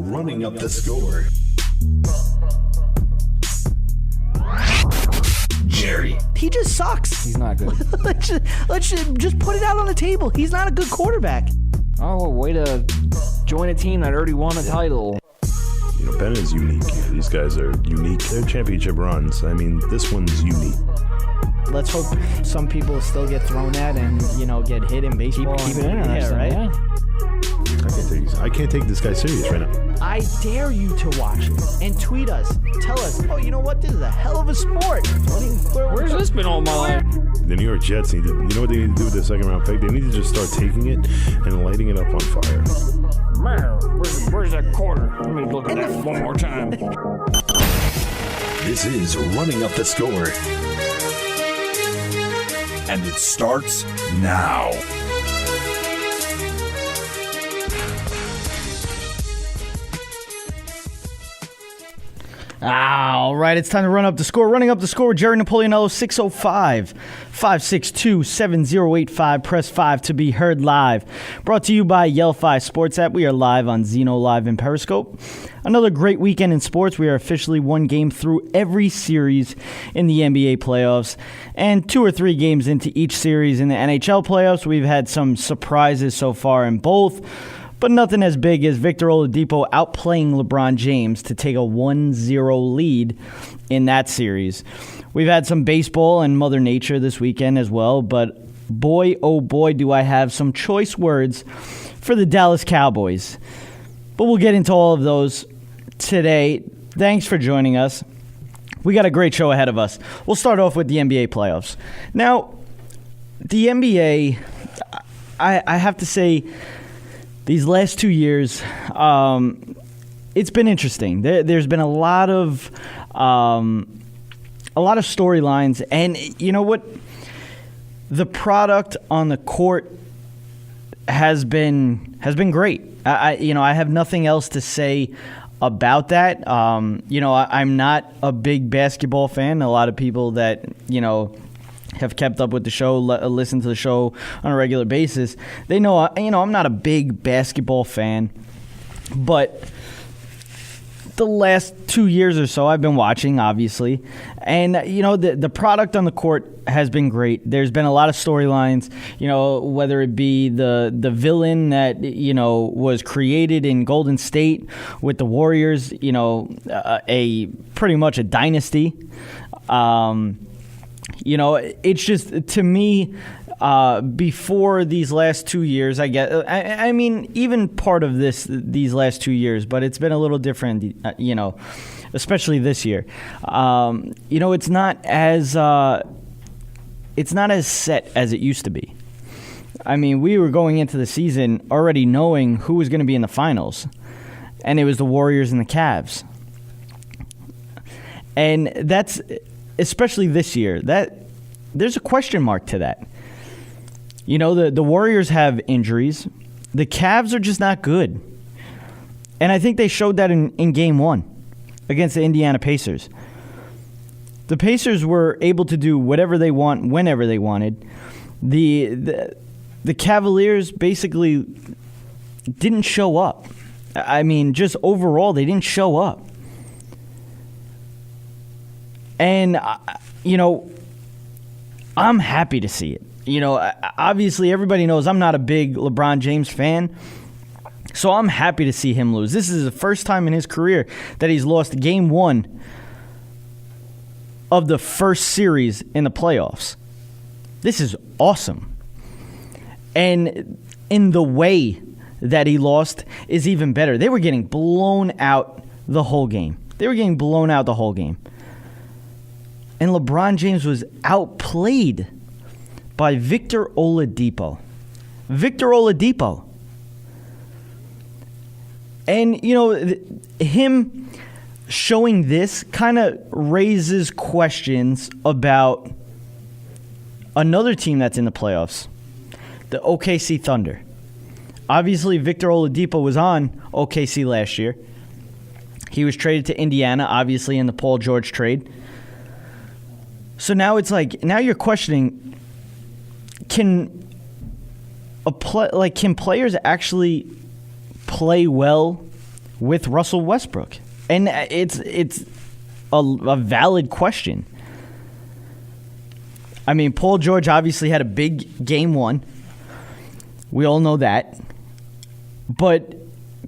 running up the score. Jerry. He just sucks. He's not good. let's just put it out on the table. He's not a good quarterback. Oh, way to join a team that already won a title. You know, Ben is unique. These guys are unique. They're championship runs. I mean, this one's unique. Let's hope some people still get thrown at and, get hit in baseball. Keep it interesting, right? yeah. I can't take this guy serious right now. I dare you to watch it and tweet us. Tell us, oh, you know what? This is a hell of a sport. Where's this been all my life? The New York Jets you know what they need to do with their second round pick? They need to just start taking it and lighting it up on fire. Where's that quarter? Let me look at that one more time. This is Running Up the Score. And it starts now. All right, it's time to run up the score. Running up the score with Jerry Napoleonello, 605-562-7085. Press 5 to be heard live. Brought to you by Yell-Fi Sports App. We are live on Zenolive and Periscope. Another great weekend in sports. We are officially one game through every series in the NBA playoffs and 2 or 3 games into each series in the NHL playoffs. We've had some surprises so far in both, but nothing as big as Victor Oladipo outplaying LeBron James to take a 1-0 lead in that series. We've had some baseball and Mother Nature this weekend as well, but boy, oh boy, do I have some choice words for the Dallas Cowboys. But we'll get into all of those today. Thanks for joining us. We got a great show ahead of us. We'll start off with the NBA playoffs. Now, the NBA, I have to say, these last 2 years, it's been interesting. There's been a lot of storylines, and you know what? The product on the court has been great. I have nothing else to say about that. I'm not a big basketball fan. A lot of people that have kept up with the show, listen to the show on a regular basis, they know, I'm not a big basketball fan, but the last 2 years or so I've been watching, obviously, and, the product on the court has been great. There's been a lot of storylines, whether it be the villain that, was created in Golden State with the Warriors, a pretty much a dynasty. It's just, to me, before these last 2 years, I guess, I mean, even part of these last 2 years, but it's been a little different, especially this year. It's not as set as it used to be. I mean, we were going into the season already knowing who was going to be in the finals, and it was the Warriors and the Cavs. And that's, especially this year, that there's a question mark to that. The Warriors have injuries. The Cavs are just not good. And I think they showed that in Game 1 against the Indiana Pacers. The Pacers were able to do whatever they want, whenever they wanted. The Cavaliers basically didn't show up. I mean, just overall, they didn't show up. And, I'm happy to see it. Obviously everybody knows I'm not a big LeBron James fan, so I'm happy to see him lose. This is the first time in his career that he's lost Game 1 of the first series in the playoffs. This is awesome. And in the way that he lost is even better. They were getting blown out the whole game. And LeBron James was outplayed by Victor Oladipo. And, him showing this kind of raises questions about another team that's in the playoffs, the OKC Thunder. Obviously, Victor Oladipo was on OKC last year. He was traded to Indiana, obviously, in the Paul George trade. So now it's like, now you're questioning, can players actually play well with Russell Westbrook? And it's a valid question. I mean, Paul George obviously had a big game one. We all know that. But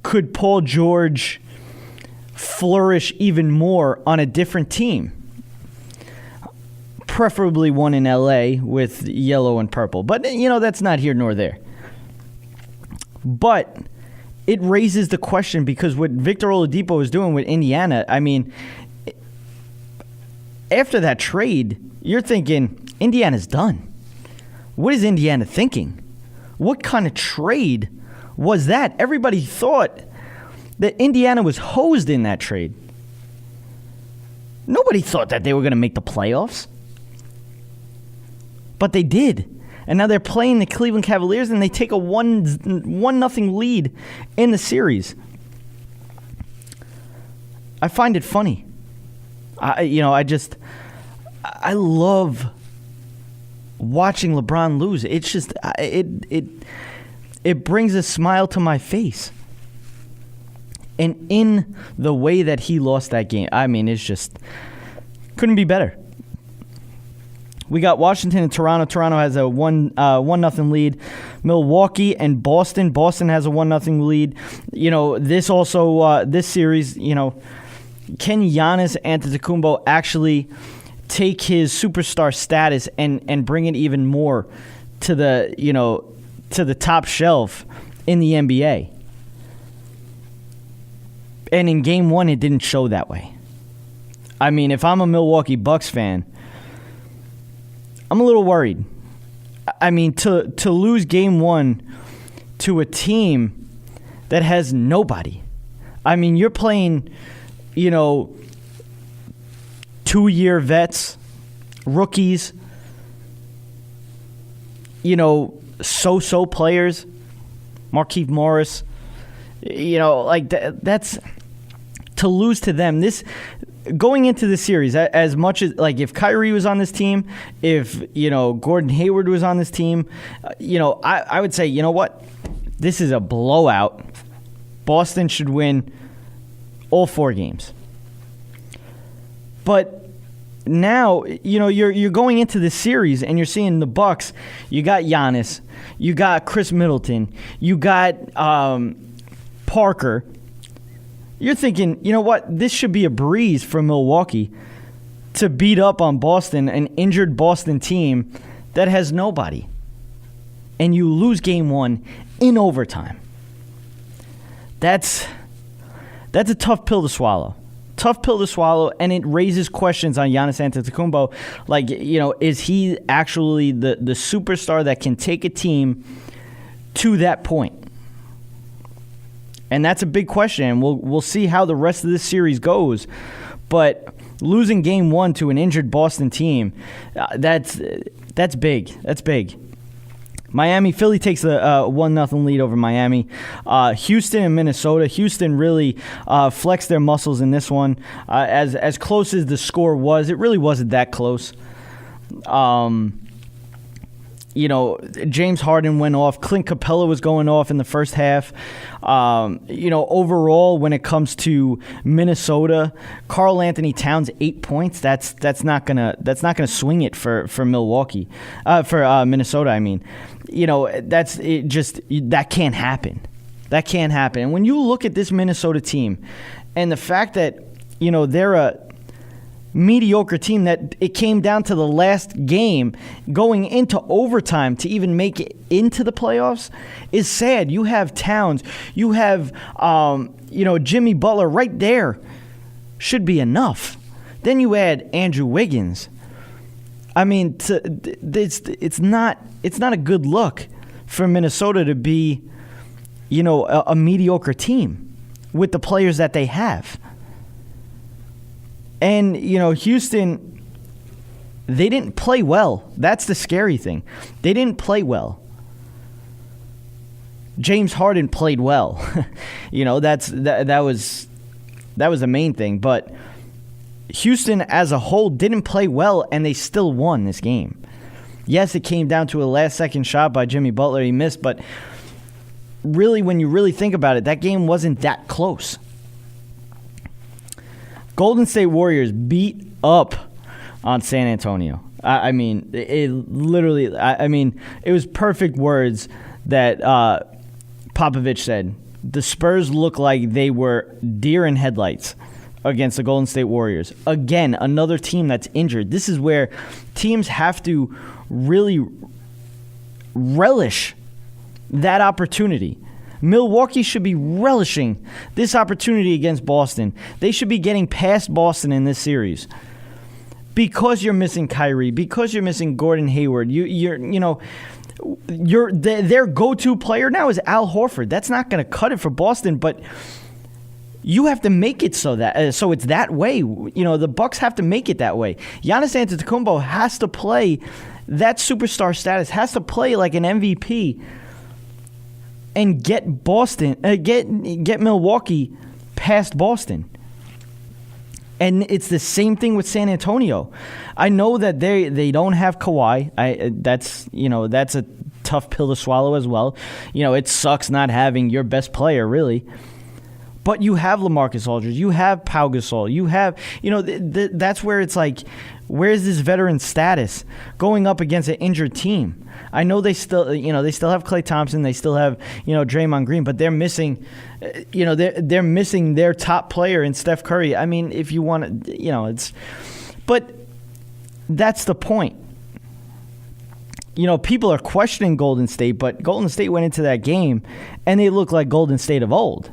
could Paul George flourish even more on a different team? Preferably one in LA with yellow and purple. But, that's not here nor there. But it raises the question because what Victor Oladipo is doing with Indiana, I mean, after that trade, you're thinking, Indiana's done. What is Indiana thinking? What kind of trade was that? Everybody thought that Indiana was hosed in that trade. Nobody thought that they were going to make the playoffs. But they did. And now they're playing the Cleveland Cavaliers and they take a 1-0 lead in the series. I find it funny. I love watching LeBron lose. It's just it brings a smile to my face. And in the way that he lost that game, I mean, it's just couldn't be better. We got Washington and Toronto. Toronto has a 1-0 lead. Milwaukee and Boston. Boston has a 1-0 lead. This series, can Giannis Antetokounmpo actually take his superstar status and bring it even more to the top shelf in the NBA? And in game one, it didn't show that way. I mean, if I'm a Milwaukee Bucks fan, I'm a little worried. I mean, to lose game one to a team that has nobody. I mean, you're playing, 2-year vets, rookies, so-so players, Markieff Morris, that's to lose to them. This going into the series, as much as if Kyrie was on this team, if Gordon Hayward was on this team, I would say, you know what, this is a blowout. Boston should win all 4 games. But now, you're going into the series and you're seeing the Bucks. You got Giannis, you got Chris Middleton, you got Parker. You're thinking, you know what, this should be a breeze for Milwaukee to beat up on Boston, an injured Boston team that has nobody. And you lose game one in overtime. That's a tough pill to swallow. Tough pill to swallow, and it raises questions on Giannis Antetokounmpo. Is he actually the superstar that can take a team to that point? And that's a big question, and we'll see how the rest of this series goes. But losing game one to an injured Boston team, that's big. That's big. Philly takes a 1-0 lead over Miami. Houston and Minnesota. Houston really flexed their muscles in this one. As close as the score was, it really wasn't that close. James Harden went off. Clint Capella was going off in the first half. Overall, when it comes to Minnesota, Karl Anthony Towns 8 points. That's not gonna swing it for Milwaukee, for Minnesota. I mean, that's it. Just that can't happen. That can't happen. And when you look at this Minnesota team, and the fact that they're a mediocre team, that it came down to the last game going into overtime to even make it into the playoffs is sad. You have Towns, you have Jimmy Butler right there, should be enough. Then you add Andrew Wiggins. I mean, it's not a good look for Minnesota to be a mediocre team with the players that they have. And, Houston, they didn't play well. That's the scary thing. They didn't play well. James Harden played well. That was the main thing. But Houston as a whole didn't play well, and they still won this game. Yes, it came down to a last-second shot by Jimmy Butler. He missed, but really, when you really think about it, that game wasn't that close. Golden State Warriors beat up on San Antonio. I mean, it literally, I mean, it was perfect words that Popovich said. The Spurs look like they were deer in headlights against the Golden State Warriors. Again, another team that's injured. This is where teams have to really relish that opportunity. Milwaukee should be relishing this opportunity against Boston. They should be getting past Boston in this series. Because you're missing Kyrie, because you're missing Gordon Hayward, their go-to player now is Al Horford. That's not going to cut it for Boston, but you have to make it so it's that way. You know, the Bucks have to make it that way. Giannis Antetokounmpo has to play that superstar status, has to play like an MVP, and get Milwaukee past Boston. And it's the same thing with San Antonio. I know that they don't have Kawhi. That's a tough pill to swallow as well. You know, it sucks not having your best player, really. But you have LaMarcus Aldridge. You have Pau Gasol. You have, that's where it's like, where's this veteran status going up against an injured team? I know they still have Klay Thompson. They still have, Draymond Green, but they're missing, they're missing their top player in Steph Curry. I mean, if you want to, but that's the point. People are questioning Golden State, but Golden State went into that game and they look like Golden State of old.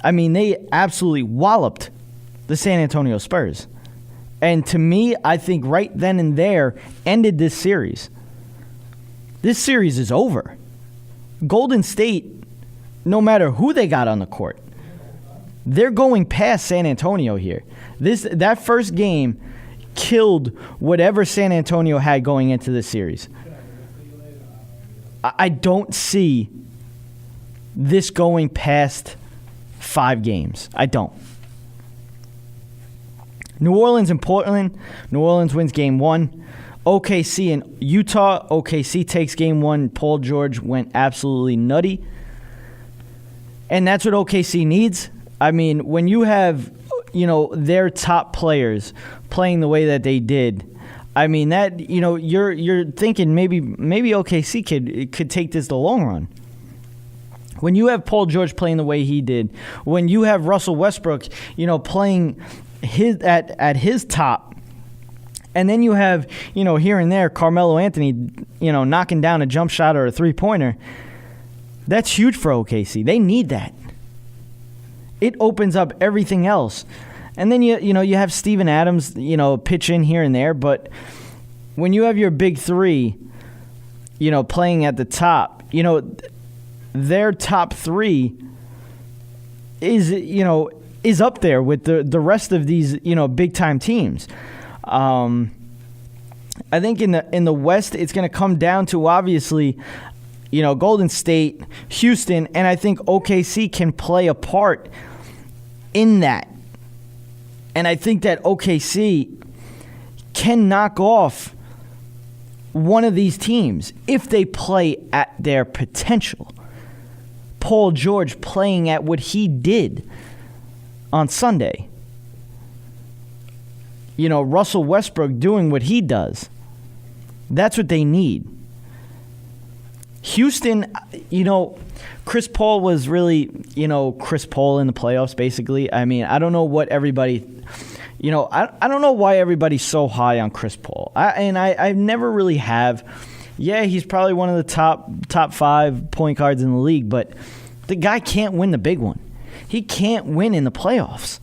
I mean, they absolutely walloped the San Antonio Spurs. And to me, I think right then and there ended this series. This series is over. Golden State, no matter who they got on the court, they're going past San Antonio here. That first game killed whatever San Antonio had going into this series. I don't see this going past 5 games. I don't. New Orleans and Portland. New Orleans wins game 1. OKC and Utah. OKC takes game 1. Paul George went absolutely nutty. And that's what OKC needs. I mean, when you have, their top players playing the way that they did, I mean, that, you're thinking maybe OKC could take this the long run. When you have Paul George playing the way he did, when you have Russell Westbrook, playing at his top, and then you have, here and there, Carmelo Anthony, knocking down a jump shot or a three-pointer, that's huge for OKC. They need that. It opens up everything else. And then, you have Steven Adams, pitch in here and there, but when you have your big three, playing at the top, their top 3 is up there with the rest of these, big time teams. I think in the West, it's going to come down to obviously, Golden State, Houston, and I think OKC can play a part in that. And I think that OKC can knock off one of these teams if they play at their potential. Paul George playing at what he did on Sunday. Russell Westbrook doing what he does. That's what they need. Houston, Chris Paul was really, Chris Paul in the playoffs, basically. I mean, I don't know what everybody, I don't know why everybody's so high on Chris Paul. I never really have. Yeah, he's probably one of the top 5 point guards in the league, but the guy can't win the big one. He can't win in the playoffs.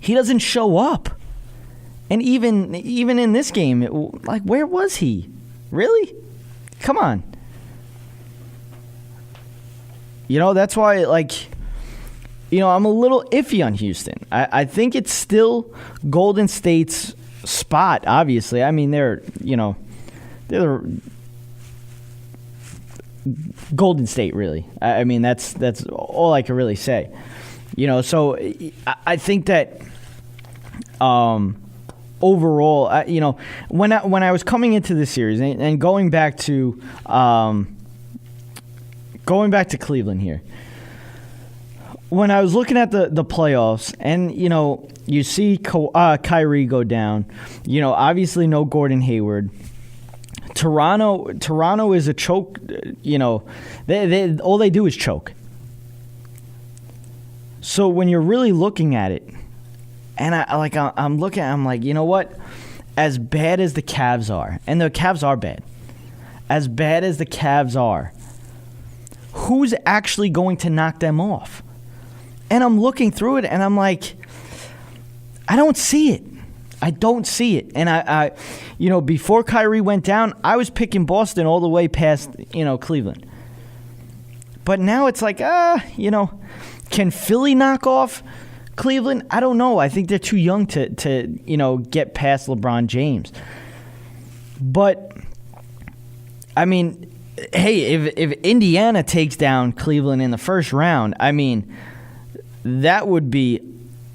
He doesn't show up. And even in this game, where was he? Really? Come on. That's why, I'm a little iffy on Houston. I think it's still Golden State's spot, obviously. I mean, they're Golden State, really. I mean, that's all I can really say. So I think that overall, when I was coming into this series and going back to Cleveland here, when I was looking at the playoffs, and you see Kyrie go down, obviously no Gordon Hayward. Toronto is a choke. They all they do is choke. So when you're really looking at it, and I'm looking, I'm like, you know what? As bad as the Cavs are, and the Cavs are bad, as bad as the Cavs are, who's actually going to knock them off? And I'm looking through it, and I'm like, I don't see it. I don't see it. And I before Kyrie went down, I was picking Boston all the way past, Cleveland. But now it's like, can Philly knock off Cleveland? I don't know. I think they're too young to get past LeBron James. But I mean, hey, if Indiana takes down Cleveland in the first round, I mean, that would be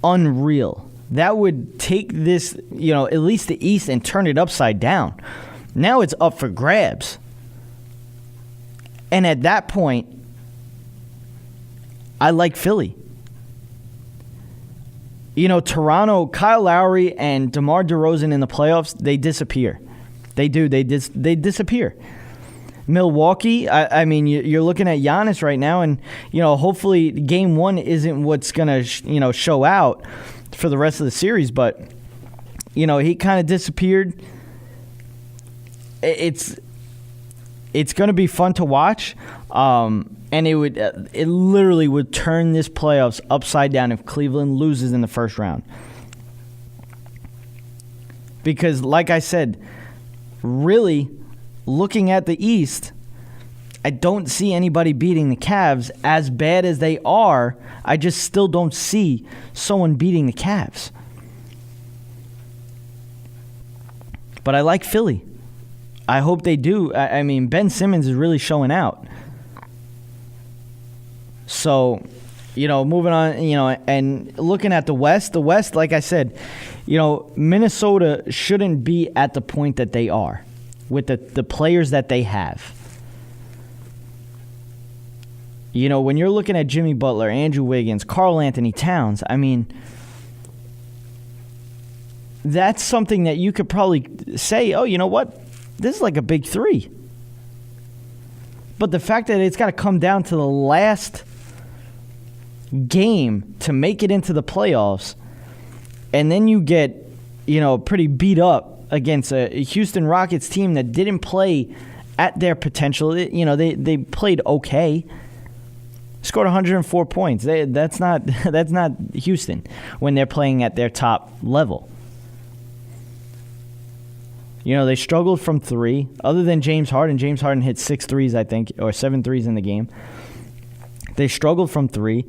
unreal. That would take this, at least the East, and turn it upside down. Now it's up for grabs. And at that point, I like Philly. Toronto, Kyle Lowry and DeMar DeRozan in the playoffs, they disappear. They do. They disappear. Milwaukee, I mean, you're looking at Giannis right now, and, hopefully game one isn't what's going to, show out for the rest of the series, but, he kind of disappeared. It's going to be fun to watch, and it literally would turn this playoffs upside down if Cleveland loses in the first round. Because, like I said, really, looking at the East, I don't see anybody beating the Cavs. As bad as they are, I just still don't see someone beating the Cavs. But I like Philly. I hope they do. I mean, Ben Simmons is really showing out. So, moving on, and looking at the West, like I said, Minnesota shouldn't be at the point that they are with the players that they have. When you're looking at Jimmy Butler, Andrew Wiggins, Karl Anthony Towns, I mean, that's something that you could probably say, oh, you know what? This is like a big three. But the fact that it's got to come down to the last game to make it into the playoffs, and then you get, pretty beat up against a Houston Rockets team that didn't play at their potential. They played okay. Scored 104 points. That's not Houston when they're playing at their top level. They struggled from three. Other than James Harden. James Harden hit 6 threes, I think, or 7 threes in the game. They struggled from three.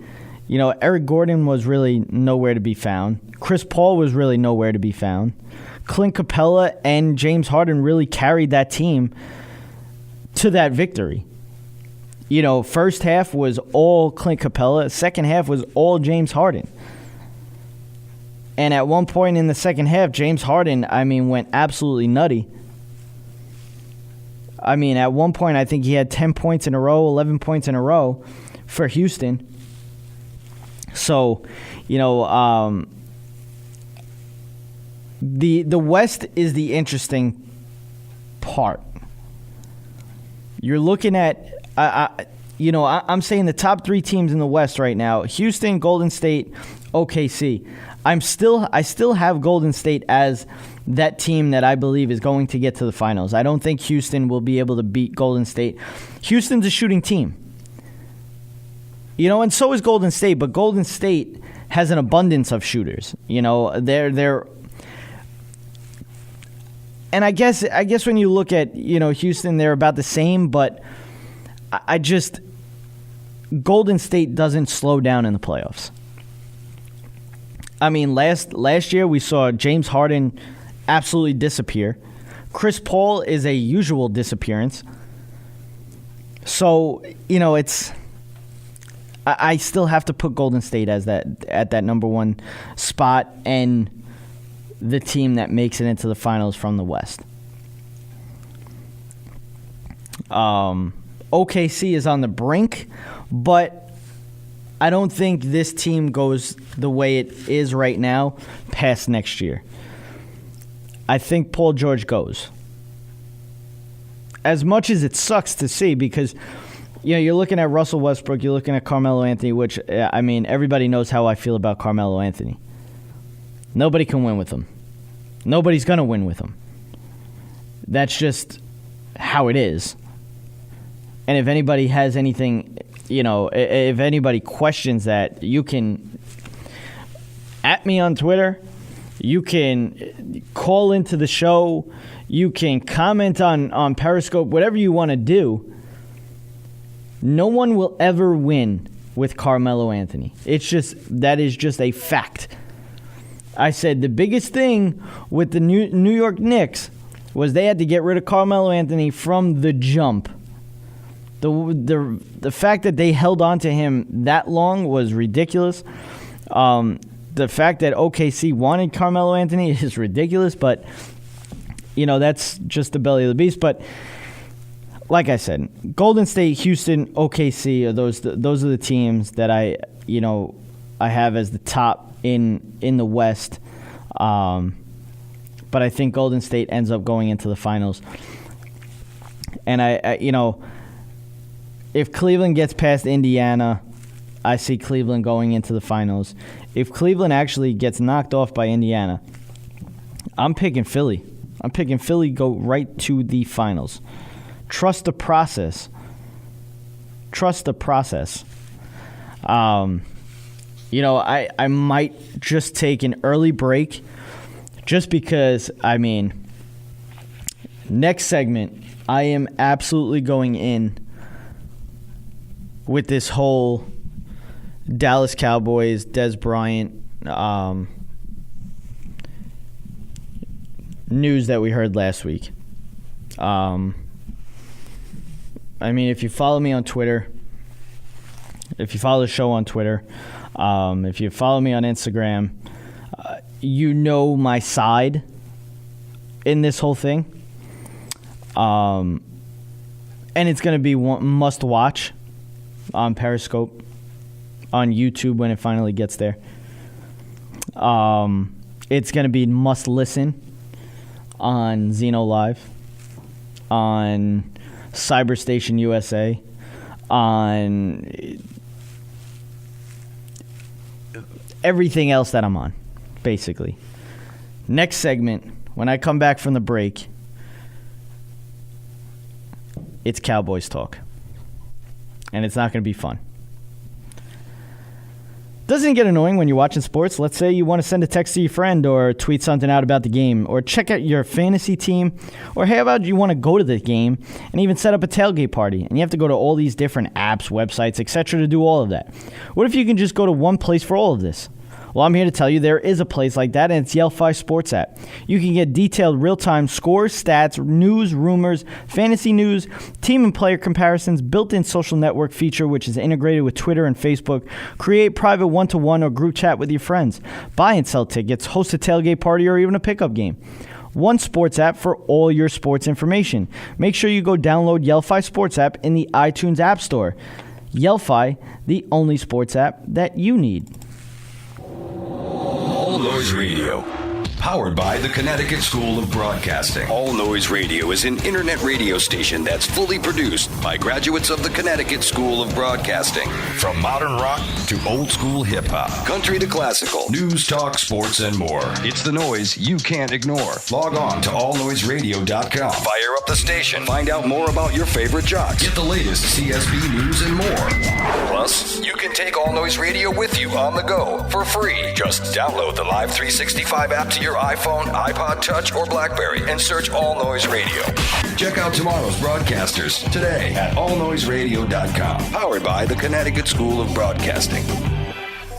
Eric Gordon was really nowhere to be found. Chris Paul was really nowhere to be found. Clint Capella and James Harden really carried that team to that victory. First half was all Clint Capella. Second half was all James Harden. And at one point in the second half, James Harden, went absolutely nutty. At one point, I think he had 10 points in a row, 11 points in a row for Houston. So, the West is the interesting part. You're looking at, I'm saying the top 3 teams in the West right now: Houston, Golden State, OKC. I still have Golden State as that team that I believe is going to get to the finals. I don't think Houston will be able to beat Golden State. Houston's a shooting team. And so is Golden State, but Golden State has an abundance of shooters. They're and I guess when you look at, Houston, they're about the same, but Golden State doesn't slow down in the playoffs. Last year we saw James Harden absolutely disappear. Chris Paul is a usual disappearance. So, it's I still have to put Golden State as at that number one spot and the team that makes it into the finals from the West. OKC is on the brink, but I don't think this team goes the way it is right now past next year. I think Paul George goes. As much as it sucks to see, because you're looking at Russell Westbrook, you're looking at Carmelo Anthony, which, I mean, everybody knows how I feel about Carmelo Anthony. Nobody can win with him. Nobody's going to win with him. That's just how it is. And if anybody has anything, if anybody questions that, you can at me on Twitter. You can call into the show. You can comment on Periscope, whatever you want to do. No one will ever win with Carmelo Anthony. That is just a fact. I said the biggest thing with the New York Knicks was they had to get rid of Carmelo Anthony from the jump. The fact that they held on to him that long was ridiculous. The fact that OKC wanted Carmelo Anthony is ridiculous, but that's just the belly of the beast. But like I said, Golden State, Houston, OKC are those are the teams that I have as the top in the West. But I think Golden State ends up going into the finals. And if Cleveland gets past Indiana, I see Cleveland going into the finals. If Cleveland actually gets knocked off by Indiana, I'm picking Philly. I'm picking Philly go right to the finals. Trust the process. Trust the process. I might just take an early break just because, next segment, I am absolutely going in with this whole Dallas Cowboys, Des Bryant news that we heard last week. If you follow me on Twitter, if you follow the show on Twitter, if you follow me on Instagram, you know my side in this whole thing. And it's going to be one must watch on Periscope, on YouTube when it finally gets there. It's going to be must listen on Zenolive, on Cyberstation USA, on everything else that I'm on, basically. Next segment, when I come back from the break, it's Cowboys talk. And it's not going to be fun. Doesn't it get annoying when you're watching sports? Let's say you want to send a text to your friend or tweet something out about the game or check out your fantasy team, or how about you want to go to the game and even set up a tailgate party and you have to go to all these different apps, websites, etc. to do all of that. What if you can just go to one place for all of this? Well, I'm here to tell you there is a place like that, and it's Yelphi Sports app. You can get detailed real-time scores, stats, news, rumors, fantasy news, team and player comparisons, built-in social network feature, which is integrated with Twitter and Facebook, create private one-to-one or group chat with your friends, buy and sell tickets, host a tailgate party, or even a pickup game. One sports app for all your sports information. Make sure you go download Yelphi Sports app in the iTunes App Store. Yelphi, the only sports app that you need. All Noise Radio. Powered by the Connecticut School of Broadcasting. All Noise Radio is an internet radio station that's fully produced by graduates of the Connecticut School of Broadcasting. From modern rock to old school hip hop, country to classical, news, talk, sports, and more. It's the noise you can't ignore. Log on to allnoiseradio.com. Fire up the station. Find out more about your favorite jocks. Get the latest CSB news and more. Plus, you can take All Noise Radio with you on the go for free. Just download the Live 365 app to your iPhone, iPod Touch, or BlackBerry and search All Noise Radio. Check out tomorrow's broadcasters today at allnoiseradio.com. Powered by the Connecticut School of Broadcasting.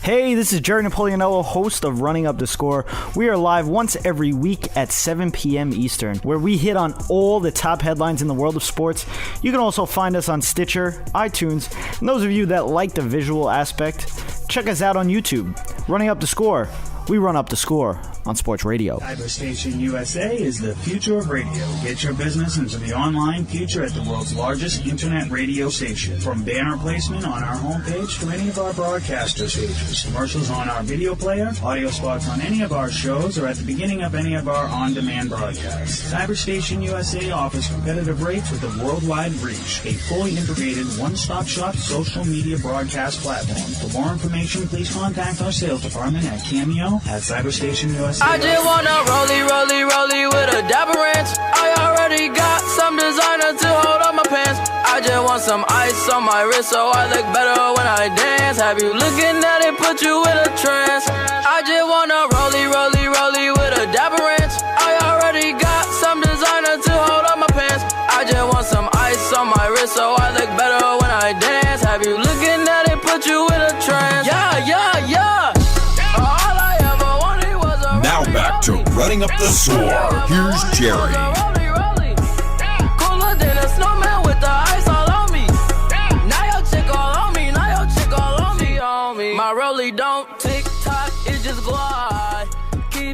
Hey, this is Jerry Napoleonello, host of Running Up the Score. We are live once every week at 7 p.m. Eastern, where we hit on all the top headlines in the world of sports. You can also find us on Stitcher, iTunes, and those of you that like the visual aspect, check us out on YouTube. Running Up the Score. We run up the score on Sports Radio. Cyberstation USA is the future of radio. Get your business into the online future at the world's largest internet radio station. From banner placement on our homepage to any of our broadcaster stages, commercials on our video player, audio spots on any of our shows, or at the beginning of any of our on-demand broadcasts. Cyberstation USA offers competitive rates with a worldwide reach. A fully integrated one-stop shop social media broadcast platform. For more information, please contact our sales department at Cameo at Cyberstation USA. I just wanna rollie with a dapper ranch. I already got some designer to hold up my pants. I just want some ice on my wrist so I look better when I dance. Have you looking at it, put you in a trance. I just wanna rollie with a dapper ranch. I already got some designer to hold up my pants. I just want some ice on my wrist so I look better when I dance. Have you looking at it, put you in a trance. Yeah. Now back to Running Up the Score. Here's Jerry. Cooler than a snowman with the ice all on me. Now your chick all on me. My rollie don't tick tock, it just glide.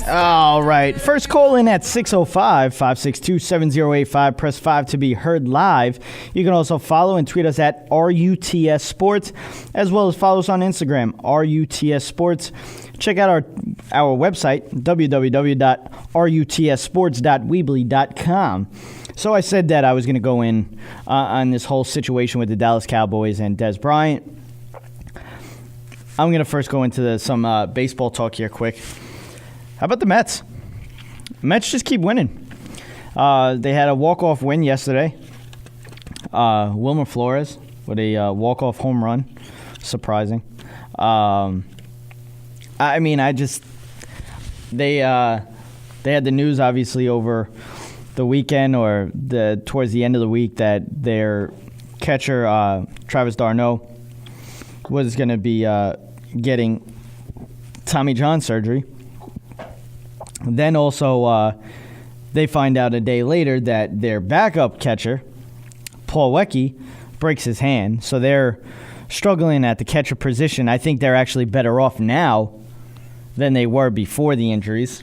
All right. First call in at 605-562-7085. Press 5 to be heard live. You can also follow and tweet us at RUTS Sports, as well as follow us on Instagram, RUTS Sports. Check out our website, www.rutsports.weebly.com. So I said that I was going to go in on this whole situation with the Dallas Cowboys and Des Bryant. I'm going to first go into some baseball talk here quick. How about the Mets? Mets just keep winning. They had a walk-off win yesterday. Wilmer Flores with a walk-off home run. Surprising. They had the news obviously over the weekend or towards the end of the week that their catcher Travis d'Arnaud was going to be getting Tommy John surgery. Then also they find out a day later that their backup catcher Paul Weckey breaks his hand, so they're struggling at the catcher position. I think they're actually better off now than they were before the injuries,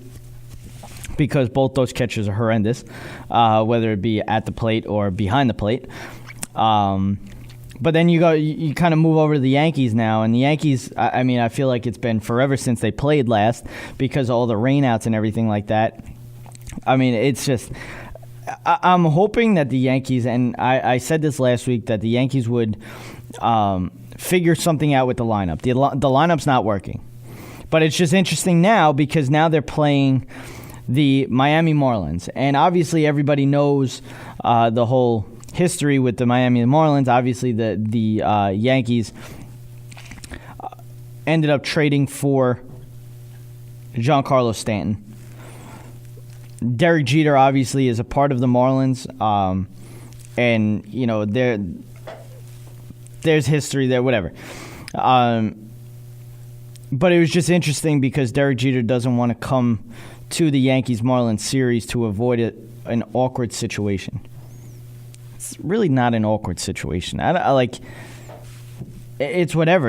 because both those catchers are horrendous, whether it be at the plate or behind the plate. But then you kind of move over to the Yankees now, and the Yankees, I feel like it's been forever since they played last because of all the rainouts and everything like that. It's just, I'm hoping that the Yankees, and I said this last week, that the Yankees would figure something out with the lineup. The lineup's not working. But it's just interesting now because now they're playing the Miami Marlins. And obviously everybody knows the whole history with the Miami Marlins. Obviously the Yankees ended up trading for Giancarlo Stanton. Derek Jeter obviously is a part of the Marlins. And, there's history there, whatever. But it was just interesting because Derek Jeter doesn't want to come to the Yankees-Marlins series to avoid an awkward situation. It's really not an awkward situation. It's whatever.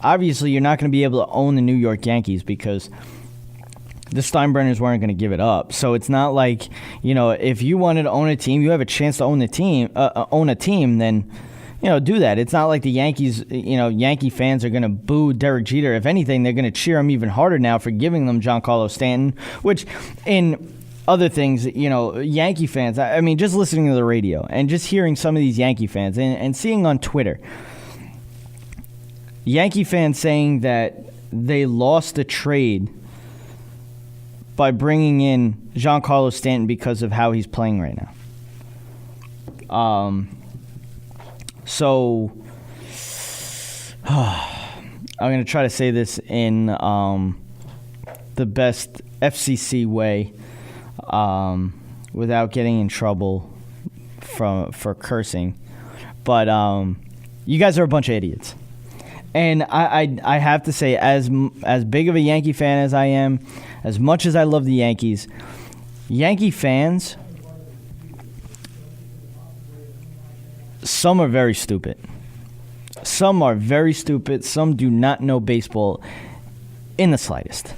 Obviously you're not going to be able to own the New York Yankees because the Steinbrenners weren't going to give it up. So it's not like, if you wanted to own a team, you have a chance to own a team, then do that. It's not like the Yankees, Yankee fans are going to boo Derek Jeter. If anything, they're going to cheer him even harder now for giving them Giancarlo Stanton, which in other things, Yankee fans, just listening to the radio and just hearing some of these Yankee fans and seeing on Twitter, Yankee fans saying that they lost the trade by bringing in Giancarlo Stanton because of how he's playing right now. So, I'm going to try to say this in the best FCC way without getting in trouble for cursing. But you guys are a bunch of idiots. And I have to say, as big of a Yankee fan as I am, as much as I love the Yankees, Yankee fans, some are very stupid. Some are very stupid. Some do not know baseball in the slightest.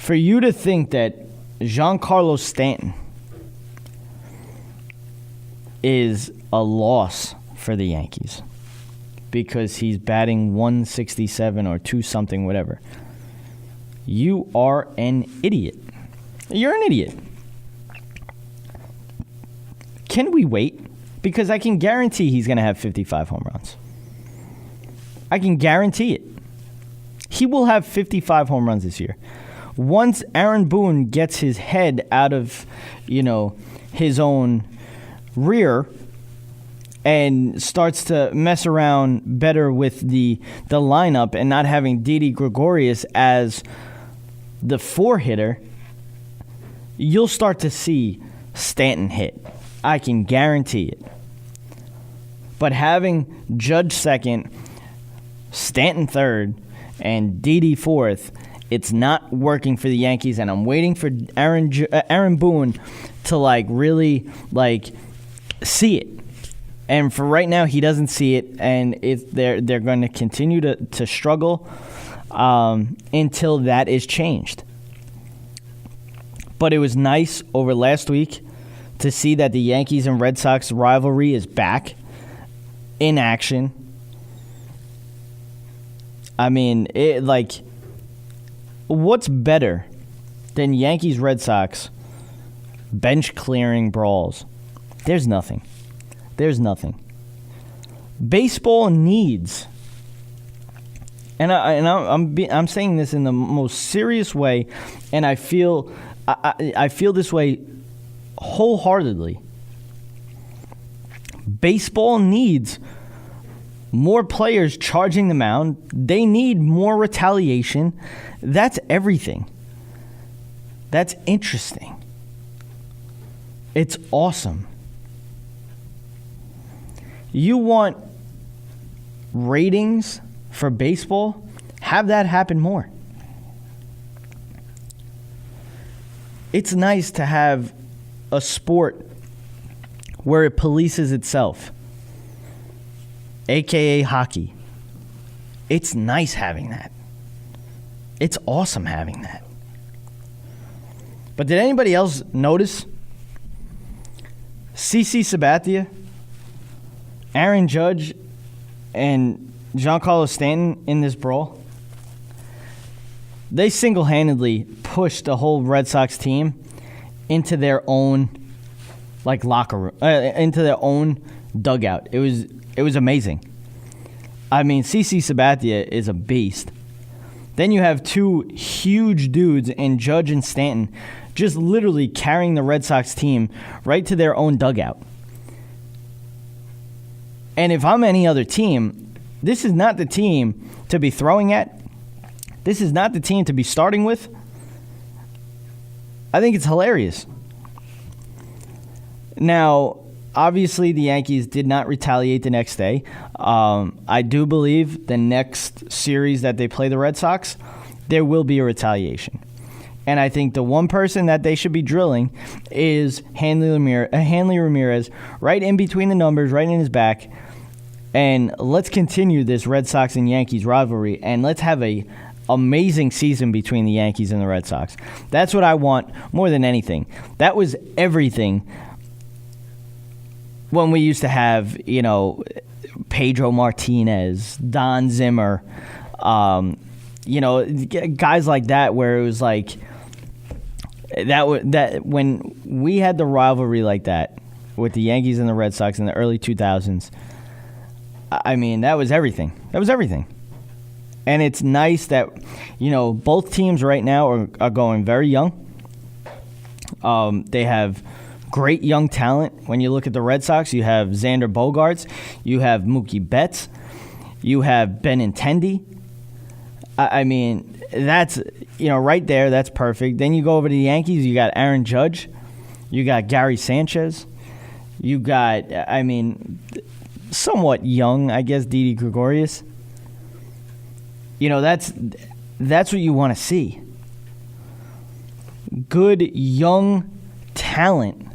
For you to think that Giancarlo Stanton is a loss for the Yankees because he's batting 167 or 2 something, whatever. You are an idiot. You're an idiot. Can we wait? Because I can guarantee he's going to have 55 home runs. I can guarantee it. He will have 55 home runs this year. Once Aaron Boone gets his head out of, his own rear and starts to mess around better with the lineup and not having Didi Gregorius as the 4-hitter, you'll start to see Stanton hit. I can guarantee it. But having Judge second, Stanton third, and Didi fourth, it's not working for the Yankees, and I'm waiting for Aaron Boone to really see it. And for right now, he doesn't see it, and they're going to continue to struggle until that is changed. But it was nice over last week to see that the Yankees and Red Sox rivalry is back in action. I mean, what's better than Yankees Red Sox bench clearing brawls? There's nothing. There's nothing. Baseball needs, and I'm saying this in the most serious way, and I feel this way wholeheartedly. Baseball needs more players charging the mound. They need more retaliation. That's everything. That's interesting. It's awesome. You want ratings for baseball? Have that happen more. It's nice to have a sport where it polices itself, a.k.a. hockey. It's nice having that. It's awesome having that. But did anybody else notice CC Sabathia, Aaron Judge, and Giancarlo Stanton in this brawl? They single-handedly pushed the whole Red Sox team into their own locker room, into their own dugout. It was amazing. I mean, CC Sabathia is a beast. Then you have 2 huge dudes in Judge and Stanton just literally carrying the Red Sox team right to their own dugout. And if I'm any other team, this is not the team to be throwing at. This is not the team to be starting with. I think it's hilarious. Now, obviously, the Yankees did not retaliate the next day. I do believe the next series that they play the Red Sox, there will be a retaliation. And I think the one person that they should be drilling is Hanley Ramirez, right in between the numbers, right in his back. And let's continue this Red Sox and Yankees rivalry, and let's have a amazing season between the Yankees and the Red Sox. That's what I want more than anything. That was everything when we used to have, Pedro Martinez, Don Zimmer, guys like that, where it was that when we had the rivalry like that with the Yankees and the Red Sox in the early 2000s. I mean, that was everything. That was everything. And it's nice that, both teams right now are going very young. They have great young talent. When you look at the Red Sox, you have Xander Bogaerts, you have Mookie Betts, you have Benintendi. I mean, that's, right there, that's perfect. Then you go over to the Yankees, you got Aaron Judge, you got Gary Sanchez, you got, somewhat young, I guess, Didi Gregorius. That's what you want to see. Good young talent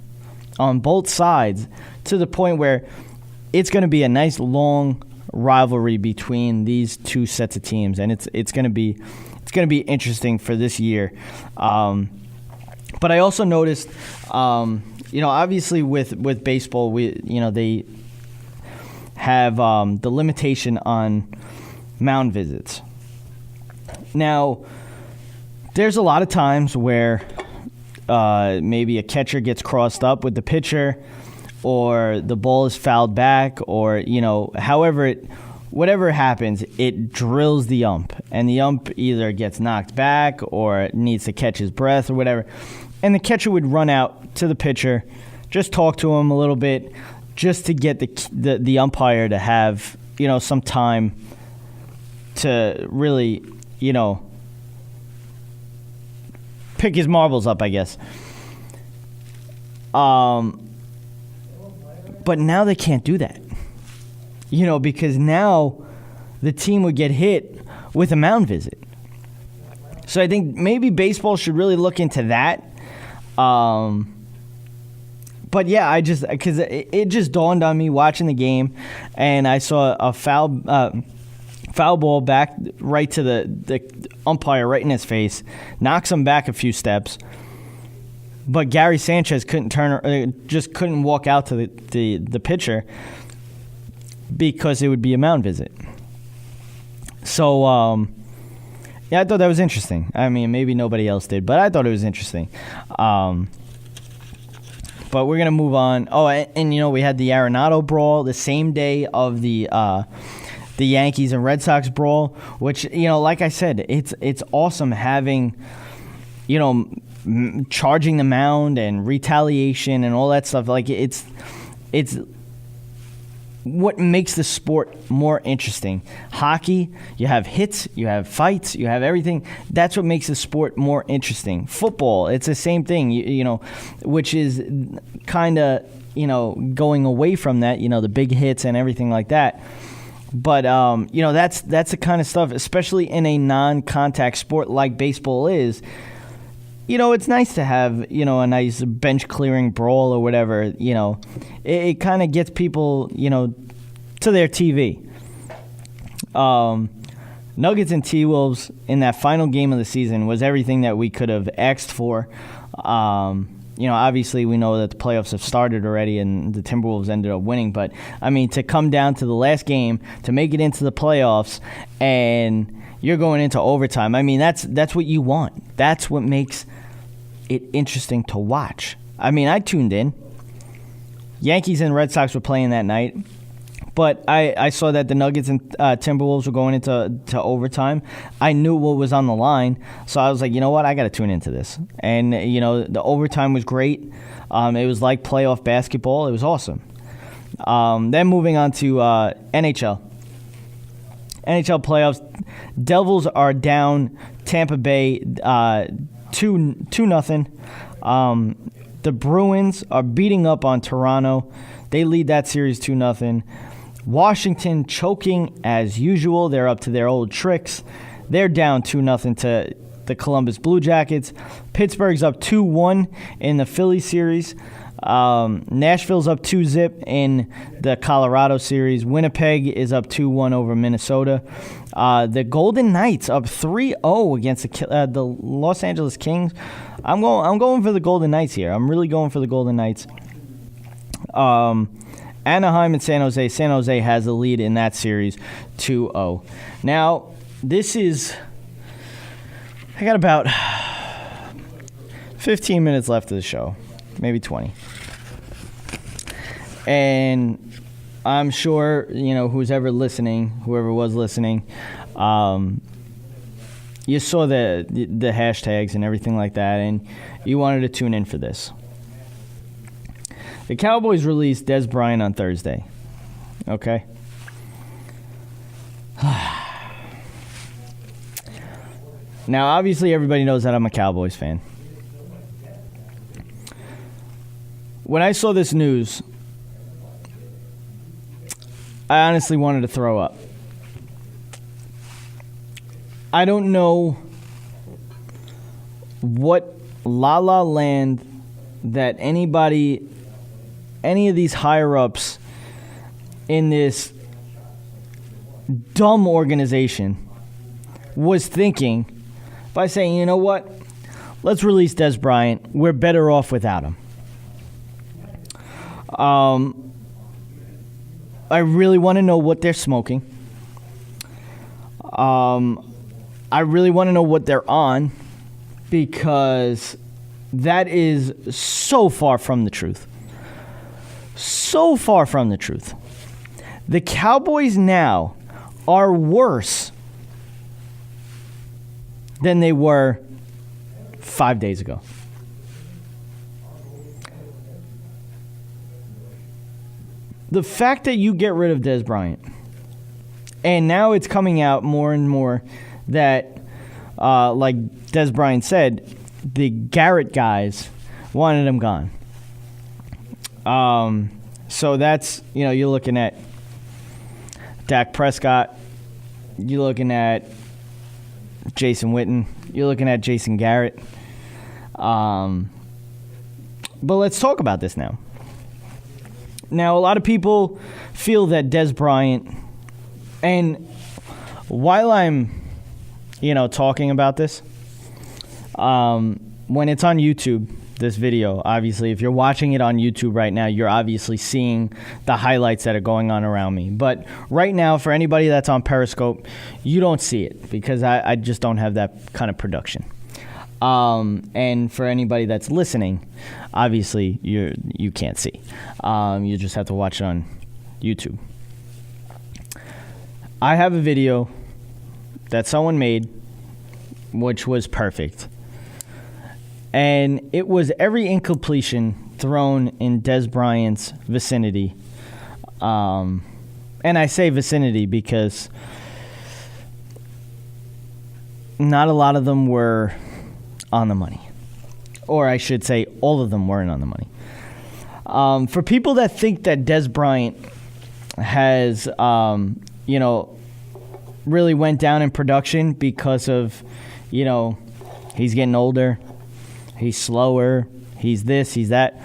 on both sides to the point where it's going to be a nice long rivalry between these two sets of teams, and it's going to be interesting for this year. But I also noticed, obviously with baseball, they have the limitation on mound visits. Now, there's a lot of times where maybe a catcher gets crossed up with the pitcher, or the ball is fouled back, or whatever happens, it drills the ump, and the ump either gets knocked back or needs to catch his breath or whatever. And the catcher would run out to the pitcher, just talk to him a little bit, just to get the umpire to have some time to really pick his marbles up, I guess. But now they can't do that. Because now the team would get hit with a mound visit. So I think maybe baseball should really look into that. But yeah, because it just dawned on me watching the game, and I saw a foul ball back right to the umpire right in his face, knocks him back a few steps. But Gary Sanchez couldn't walk out to the pitcher because it would be a mound visit. So, I thought that was interesting. I mean, maybe nobody else did, but I thought it was interesting. But we're going to move on. Oh, and we had the Arenado brawl the same day of the Yankees and Red Sox brawl, which, like I said, it's awesome having, charging the mound and retaliation and all that stuff. Like, it's what makes the sport more interesting. Hockey, you have hits, you have fights, you have everything. That's what makes the sport more interesting. Football, it's the same thing, which is kind of, going away from that, the big hits and everything like that. But, that's the kind of stuff, especially in a non-contact sport like baseball is. It's nice to have, a nice bench-clearing brawl or whatever, It kind of gets people, to their TV. Nuggets and T-Wolves in that final game of the season was everything that we could have asked for. Obviously we know that the playoffs have started already and the Timberwolves ended up winning. But, to come down to the last game, to make it into the playoffs, and you're going into overtime, that's what you want. That's what makes it interesting to watch. I tuned in. Yankees and Red Sox were playing that night, but I saw that the Nuggets and Timberwolves were going into overtime. I knew what was on the line, so I was like, you know what, I got to tune into this. And the overtime was great. It was like playoff basketball. It was awesome. Then moving on to NHL playoffs. Devils are down Tampa Bay 2-0. The Bruins are beating up on Toronto. They lead that series 2-0. Washington choking as usual. They're up to their old tricks. They're down 2-0 to the Columbus Blue Jackets. Pittsburgh's up 2-1 in the Philly series. Nashville's up 2-0 in the Colorado series. Winnipeg is up 2-1 over Minnesota. The Golden Knights up 3-0 against the Los Angeles Kings. I'm going for the Golden Knights here. I'm really going for the Golden Knights. Anaheim and San Jose. San Jose has the lead in that series 2-0. Now, I got about 15 minutes left of the show. Maybe 20. And I'm sure, whoever was listening, you saw the hashtags and everything like that, and you wanted to tune in for this. The Cowboys released Des Bryant on Thursday. Okay? Now, obviously, everybody knows that I'm a Cowboys fan. When I saw this news, I honestly wanted to throw up. I don't know what la-la land that any of these higher-ups in this dumb organization was thinking by saying, you know what? Let's release Des Bryant. We're better off without him. I really want to know what they're smoking. I really want to know what they're on, because that is so far from the truth. So far from the truth. The Cowboys now are worse than they were 5 days ago. The fact that you get rid of Des Bryant, and now it's coming out more and more that, like Des Bryant said, the Garrett guys wanted him gone. So that's, you're looking at Dak Prescott, you're looking at Jason Witten, you're looking at Jason Garrett. But let's talk about this now. Now, a lot of people feel that Des Bryant, and while I'm, talking about this, when it's on YouTube, this video, obviously, if you're watching it on YouTube right now, you're obviously seeing the highlights that are going on around me. But right now, for anybody that's on Periscope, you don't see it because I just don't have that kind of production. And for anybody that's listening, obviously you can't see. You just have to watch it on YouTube. I have a video that someone made, which was perfect. And it was every incompletion thrown in Des Bryant's vicinity. And I say vicinity because not a lot of them were on the money. Or I should say all of them weren't on the money. For people that think that Des Bryant has, really went down in production because of, he's getting older, he's slower, he's this, he's that.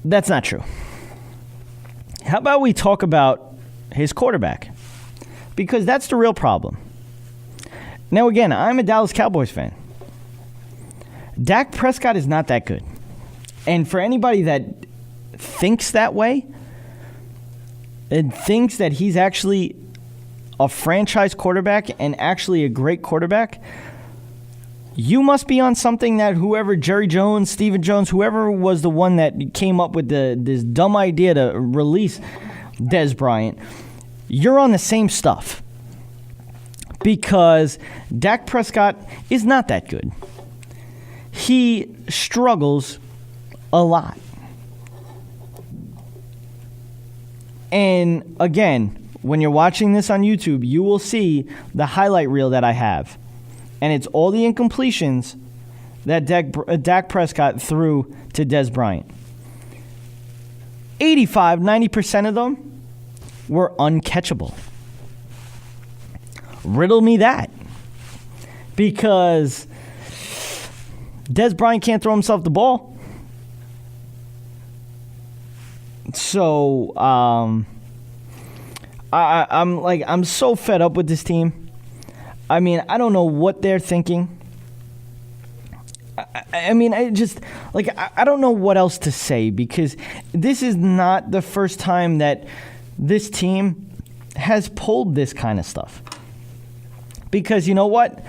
That's not true. How about we talk about his quarterback? Because that's the real problem. Now, again, I'm a Dallas Cowboys fan. Dak Prescott is not that good. And for anybody that thinks that way and thinks that he's actually a franchise quarterback and actually a great quarterback, you must be on something that whoever, Jerry Jones, Stephen Jones, whoever was the one that came up with this dumb idea to release Des Bryant, you're on the same stuff. Because Dak Prescott is not that good. He struggles a lot. And again, when you're watching this on YouTube, you will see the highlight reel that I have. And it's all the incompletions that Dak Prescott threw to Des Bryant. 90% of them were uncatchable. Riddle me that. Because Des Bryant can't throw himself the ball. So, I'm so fed up with this team. I mean, I don't know what they're thinking. I don't know what else to say, because this is not the first time that this team has pulled this kind of stuff. Because you know what?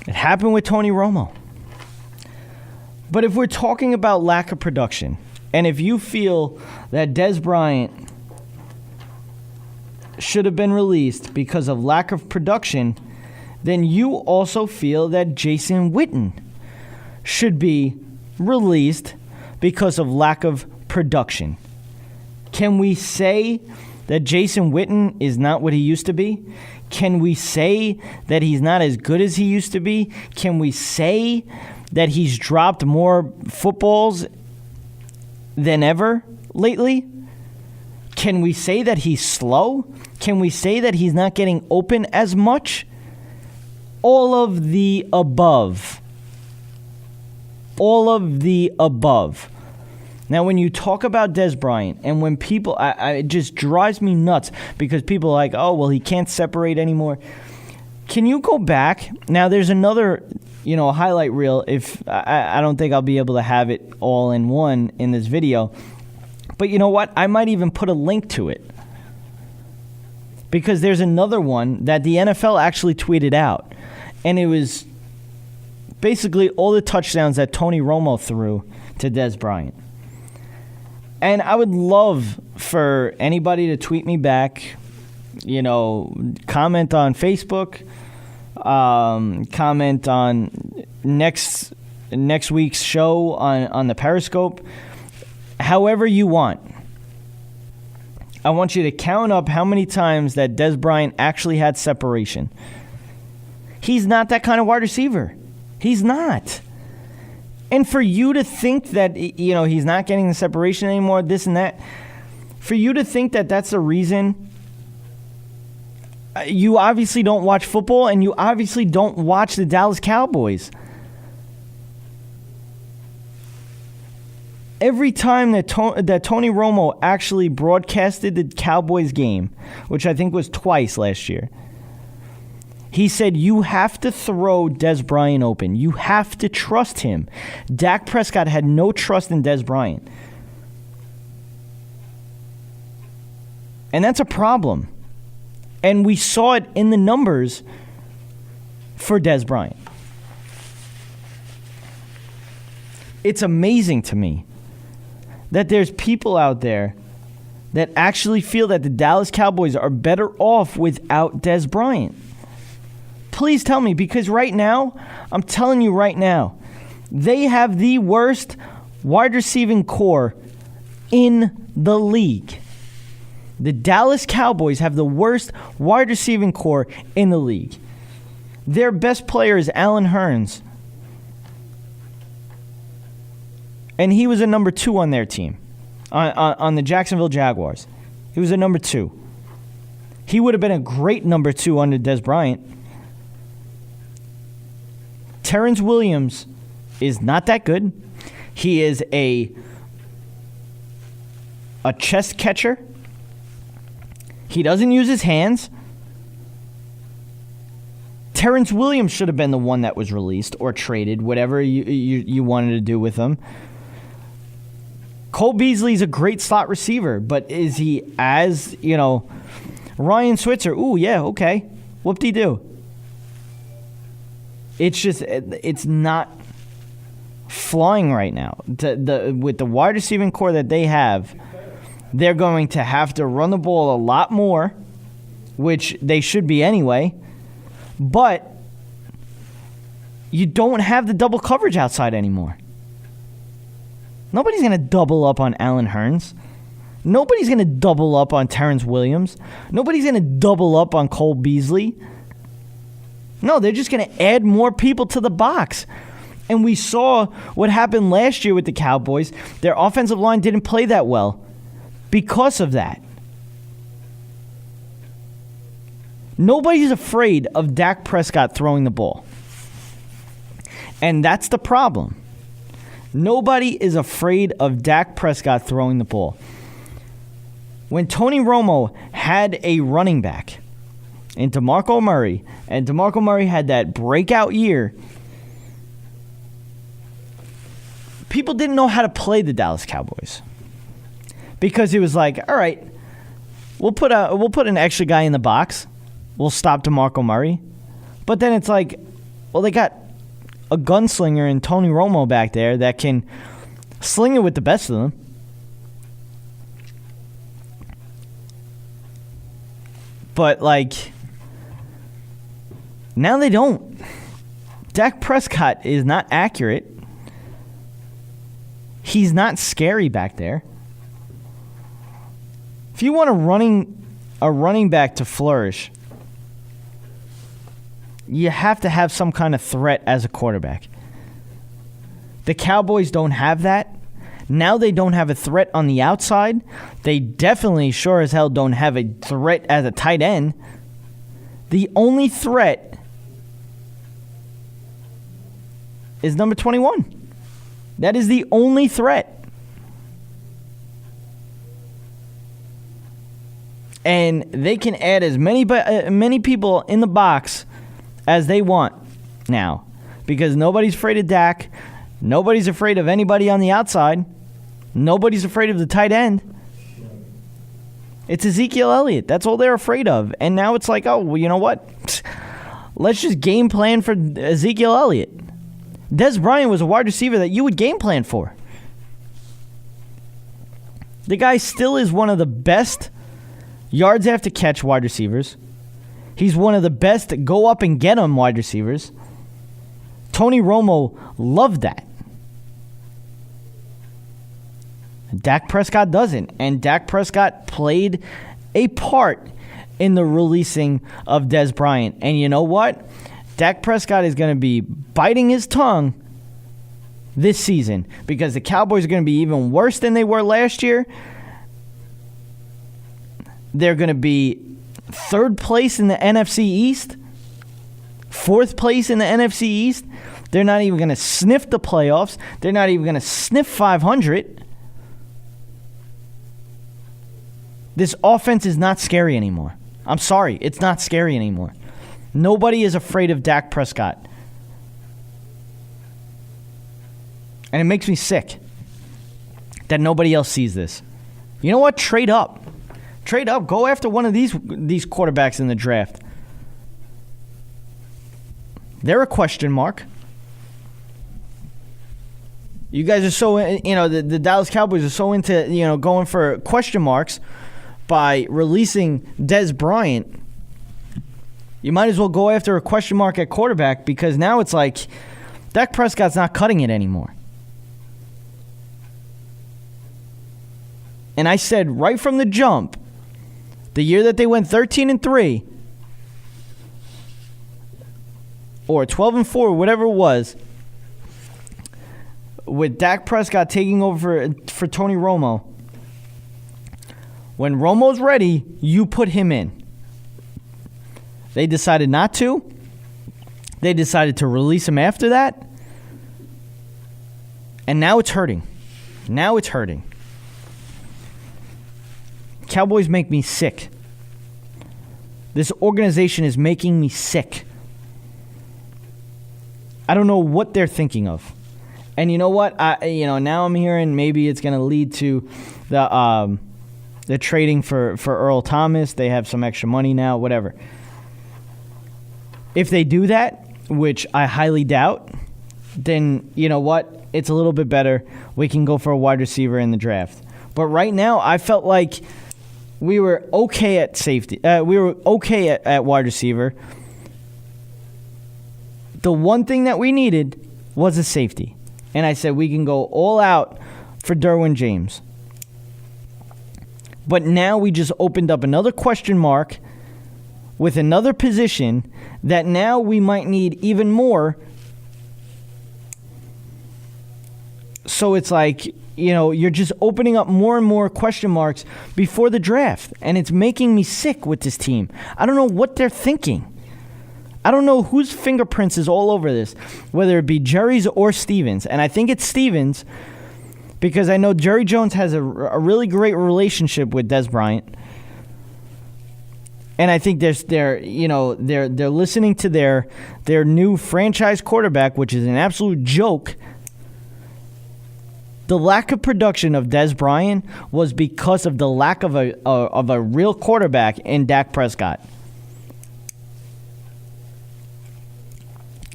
It happened with Tony Romo. But if we're talking about lack of production, and if you feel that Des Bryant should have been released because of lack of production, then you also feel that Jason Witten should be released because of lack of production. Can we say that Jason Witten is not what he used to be? Can we say that he's not as good as he used to be? Can we say that he's dropped more footballs than ever lately? Can we say that he's slow? Can we say that he's not getting open as much? All of the above. All of the above. Now, when you talk about Des Bryant, and when people, it just drives me nuts because people are like, oh, well, he can't separate anymore. Can you go back? Now, there's another, highlight reel. If I don't think I'll be able to have it all in one in this video. But you know what? I might even put a link to it. Because there's another one that the NFL actually tweeted out. And it was basically all the touchdowns that Tony Romo threw to Des Bryant. And I would love for anybody to tweet me back, comment on Facebook, comment on next week's show on the Periscope, however you want. I want you to count up how many times that Des Bryant actually had separation. He's not that kind of wide receiver. He's not. And for you to think that, he's not getting the separation anymore, this and that, for you to think that that's the reason, you obviously don't watch football and you obviously don't watch the Dallas Cowboys. Every time that Tony Romo actually broadcasted the Cowboys game, which I think was twice last year, he said, you have to throw Des Bryant open. You have to trust him. Dak Prescott had no trust in Des Bryant. And that's a problem. And we saw it in the numbers for Des Bryant. It's amazing to me that there's people out there that actually feel that the Dallas Cowboys are better off without Des Bryant. Please tell me, because right now, I'm telling you right now, they have the worst wide receiving core in the league. The Dallas Cowboys have the worst wide receiving core in the league. Their best player is Allen Hurns. And he was a number 2 on their team, on the Jacksonville Jaguars. He was a number 2. He would have been a great number 2 under Des Bryant. Terrence Williams is not that good. He is a chest catcher. He doesn't use his hands. Terrence Williams should have been the one that was released or traded, whatever you wanted to do with him. Cole Beasley's a great slot receiver, but is he as, Ryan Switzer? Ooh, yeah, okay. Whoop-de-doo. It's not flying right now. With the wide receiving core that they have, they're going to have to run the ball a lot more, which they should be anyway. But you don't have the double coverage outside anymore. Nobody's going to double up on Allen Hurns. Nobody's going to double up on Terrence Williams. Nobody's going to double up on Cole Beasley. No, they're just going to add more people to the box. And we saw what happened last year with the Cowboys. Their offensive line didn't play that well because of that. Nobody's afraid of Dak Prescott throwing the ball. And that's the problem. Nobody is afraid of Dak Prescott throwing the ball. When Tony Romo had a running back in DeMarco Murray, and DeMarco Murray had that breakout year, people didn't know how to play the Dallas Cowboys. Because it was like, all right, we'll put an extra guy in the box. We'll stop DeMarco Murray. But then it's like, well, they got a gunslinger in Tony Romo back there that can sling it with the best of them. But, now they don't. Dak Prescott is not accurate. He's not scary back there. If you want a running back to flourish, you have to have some kind of threat as a quarterback. The Cowboys don't have that. Now they don't have a threat on the outside. They definitely sure as hell don't have a threat as a tight end. The only threat is number 21. That is the only threat. And they can add as many people in the box as they want now. Because nobody's afraid of Dak. Nobody's afraid of anybody on the outside. Nobody's afraid of the tight end. It's Ezekiel Elliott. That's all they're afraid of. And now it's like, oh, well, you know what? Let's just game plan for Ezekiel Elliott. Dez Bryant was a wide receiver that you would game plan for. The guy still is one of the best yards after catch wide receivers. He's one of the best go up and get him wide receivers. Tony Romo loved that. Dak Prescott doesn't. And Dak Prescott played a part in the releasing of Dez Bryant. And you know what? Dak Prescott is going to be biting his tongue this season because the Cowboys are going to be even worse than they were last year. They're going to be third place in the NFC East, fourth place in the NFC East. They're not even going to sniff the playoffs. They're not even going to sniff 500. This offense is not scary anymore. I'm sorry, it's not scary anymore. Nobody is afraid of Dak Prescott. And it makes me sick that nobody else sees this. You know what? Trade up. Trade up. Go after one of these quarterbacks in the draft. They're a question mark. You guys are so, the Dallas Cowboys are so into, going for question marks by releasing Dez Bryant. You might as well go after a question mark at quarterback because now it's like Dak Prescott's not cutting it anymore. And I said right from the jump, the year that they went 13-3 or 12-4, whatever it was, with Dak Prescott taking over for Tony Romo, when Romo's ready, you put him in. They decided not to. They decided to release him after that. And now it's hurting. Now it's hurting. Cowboys make me sick. This organization is making me sick. I don't know what they're thinking of. And you know what? Now I'm hearing maybe it's going to lead to the trading for Earl Thomas. They have some extra money now, whatever. If they do that, which I highly doubt, then you know what? It's a little bit better. We can go for a wide receiver in the draft. But right now, I felt like we were okay at safety. We were okay at wide receiver. The one thing that we needed was a safety. And I said we can go all out for Derwin James. But now we just opened up another question mark with another position that now we might need even more. So it's like, you're just opening up more and more question marks before the draft. And it's making me sick with this team. I don't know what they're thinking. I don't know whose fingerprints is all over this, whether it be Jerry's or Stevens. And I think it's Stevens because I know Jerry Jones has a really great relationship with Dez Bryant. And I think they're listening to their new franchise quarterback, which is an absolute joke. The lack of production of Dez Bryant was because of the lack of a real quarterback in Dak Prescott.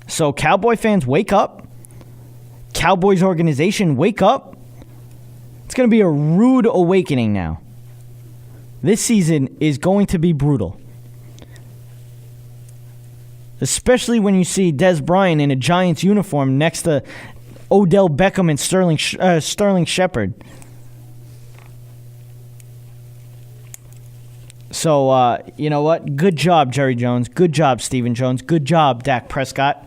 So Cowboy fans, wake up. Cowboys organization, wake up. It's going to be a rude awakening now. This season is going to be brutal. Especially when you see Dez Bryant in a Giants uniform next to Odell Beckham and Sterling Shepard. So, you know what? Good job, Jerry Jones. Good job, Stephen Jones. Good job, Dak Prescott.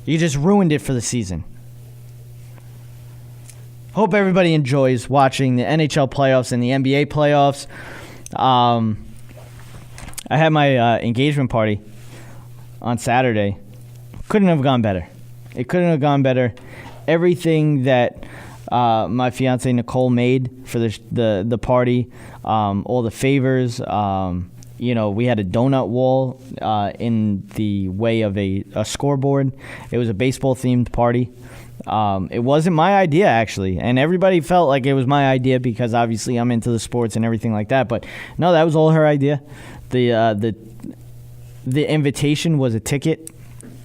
You just ruined it for the season. Hope everybody enjoys watching the NHL playoffs and the NBA playoffs. I had my engagement party on Saturday. Couldn't have gone better. It couldn't have gone better. Everything that my fiance Nicole made for the party. All the favors. We had a donut wall in the way of a scoreboard. It was a baseball-themed party. It wasn't my idea, actually, and everybody felt like it was my idea because obviously I'm into the sports and everything like that. But no, that was all her idea. The invitation was a ticket,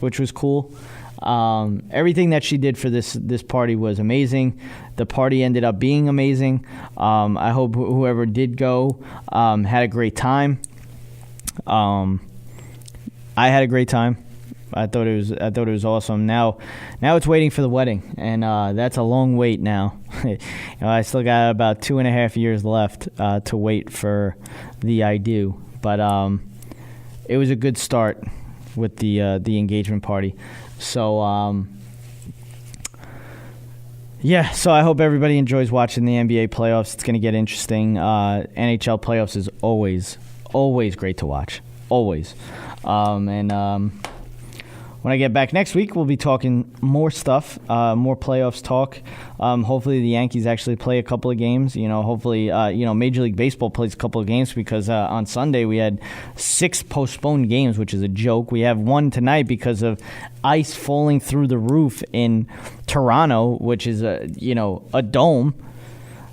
which was cool. Everything that she did for this party was amazing. The party ended up being amazing. I hope whoever did go had a great time. I had a great time. I thought it was awesome. Now it's waiting for the wedding, and that's a long wait now. I still got about 2.5 years left to wait for the I do, but it was a good start with the engagement party. So so I hope everybody enjoys watching the NBA playoffs. It's going to get interesting. NHL playoffs is always great to watch. Always. When I get back next week, we'll be talking more stuff, more playoffs talk. Hopefully the Yankees actually play a couple of games. Hopefully, Major League Baseball plays a couple of games because on Sunday we had 6 postponed games, which is a joke. We have one tonight because of ice falling through the roof in Toronto, which is a dome.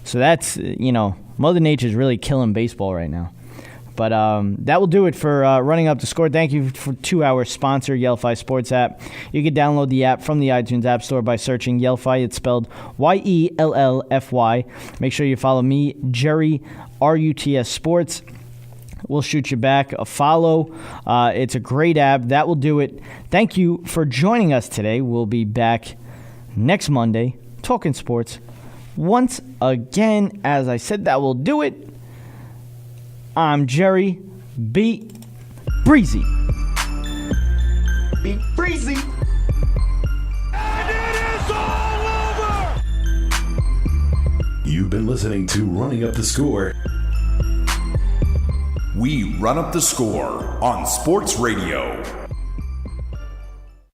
So that's, Mother Nature's really killing baseball right now. But that will do it for Running Up the Score. Thank you to our sponsor, Yellfy Sports app. You can download the app from the iTunes App Store by searching Yellfy. It's spelled Yellfy. Make sure you follow me, Jerry, RUTS Sports. We'll shoot you back a follow. It's a great app. That will do it. Thank you for joining us today. We'll be back next Monday talking sports. Once again, as I said, that will do it. I'm Jerry. Be breezy. Be breezy. And it is all over! You've been listening to Running Up the Score. We run up the score on Sports Radio.